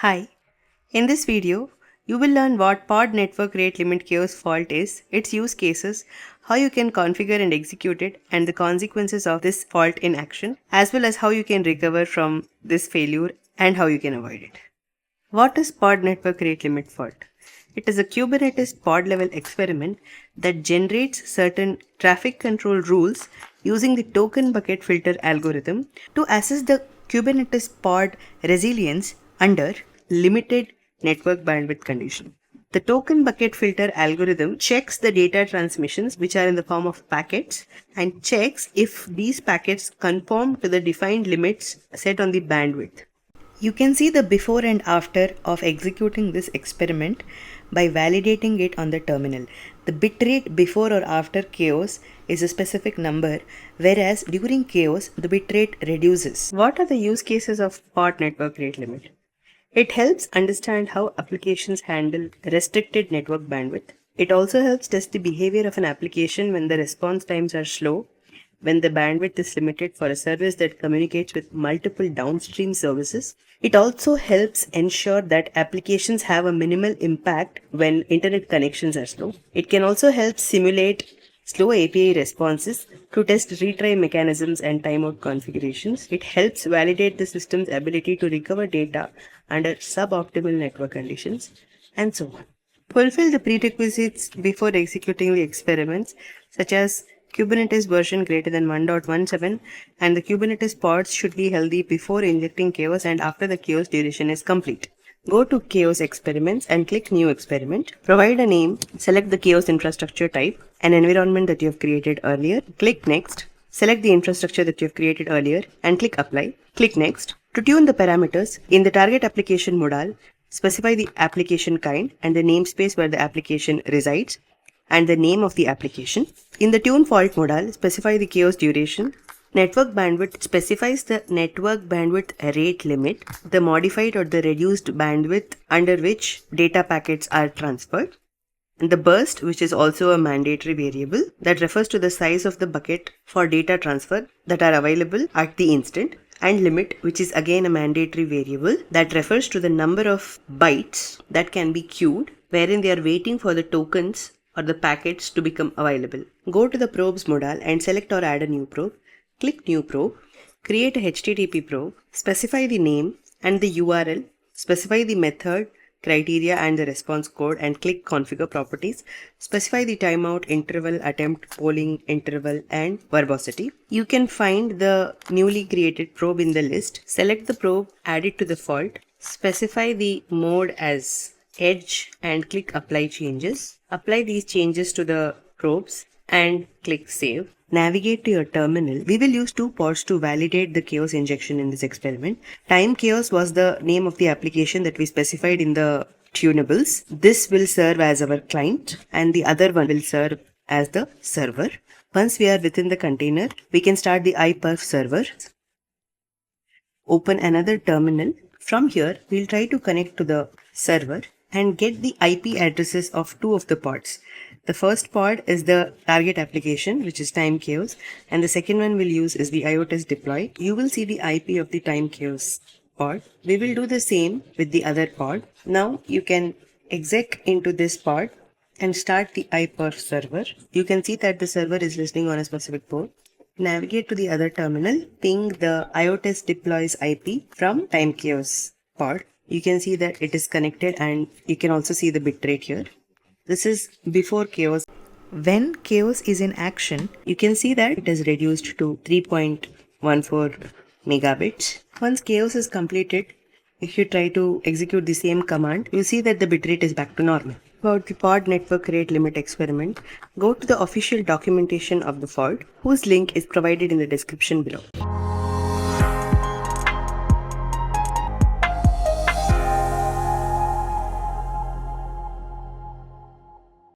Hi, in this video, you will learn what pod network rate limit chaos fault is, its use cases, how you can configure and execute it, and the consequences of this fault in action, as well as how you can recover from this failure and how you can avoid it. What is pod network rate limit fault? It is a Kubernetes pod level experiment that generates certain traffic control rules using the token bucket filter algorithm to assess the Kubernetes pod resilience under limited network bandwidth condition. The token bucket filter algorithm checks the data transmissions, which are in the form of packets, and checks if these packets conform to the defined limits set on the bandwidth. You can see the before and after of executing this experiment by validating it on the terminal. The bitrate before or after chaos is a specific number, whereas during chaos, the bitrate reduces. What are the use cases of pod network rate limit? It helps understand how applications handle restricted network bandwidth. It also helps test the behavior of an application when the response times are slow, when the bandwidth is limited for a service that communicates with multiple downstream services. It also helps ensure that applications have a minimal impact when internet connections are slow. It can also help simulate slow API responses to test retry mechanisms and timeout configurations. It helps validate the system's ability to recover data under suboptimal network conditions, and so on. Fulfill the prerequisites before executing the experiments, such as Kubernetes version greater than 1.17, and the Kubernetes pods should be healthy before injecting chaos and after the chaos duration is complete. Go to Chaos Experiments and click New Experiment. Provide a name, select the chaos infrastructure type, an environment that you have created earlier. Click Next. Select the infrastructure that you have created earlier and click Apply. Click Next. To tune the parameters, in the target application modal, specify the application kind and the namespace where the application resides and the name of the application. In the tune fault modal, specify the chaos duration. Network bandwidth specifies the network bandwidth rate limit, the modified or the reduced bandwidth under which data packets are transferred. And the burst, which is also a mandatory variable that refers to the size of the bucket for data transfer that are available at the instant. And limit, which is again a mandatory variable that refers to the number of bytes that can be queued, wherein they are waiting for the tokens or the packets to become available. Go to the probes modal and select or add a new probe. Click New Probe, create a HTTP probe, specify the name and the URL, specify the method, criteria and the response code, and click Configure Properties. Specify the timeout, interval, attempt, polling, interval, and verbosity. You can find the newly created probe in the list. Select the probe, add it to the fault, specify the mode as edge and click Apply Changes. Apply these changes to the probes and click Save. Navigate to your terminal. We will use two pods to validate the chaos injection in this experiment. Time chaos was the name of the application that we specified in the tunables. This will serve as our client and the other one will serve as the server. Once we are within the container, we can start the iPerf server. Open another terminal. From here, we'll try to connect to the server and get the IP addresses of two of the pods. The first pod is the target application, which is time chaos, and the second one we'll use is the IOTest deploy. You will see the IP of the time chaos pod. We will do the same with the other pod. Now you can exec into this pod and start the iPerf server. You can see that the server is listening on a specific port. Navigate to the other terminal, ping the IOTest deploys IP from time chaos pod. You can see that it is connected and you can also see the bitrate here. This is before chaos. When chaos is in action, you can see that it is reduced to 3.14 megabits. Once chaos is completed, if you try to execute the same command, you see that the bitrate is back to normal. About the pod network rate limit experiment, go to the official documentation of the fault, whose link is provided in the description below.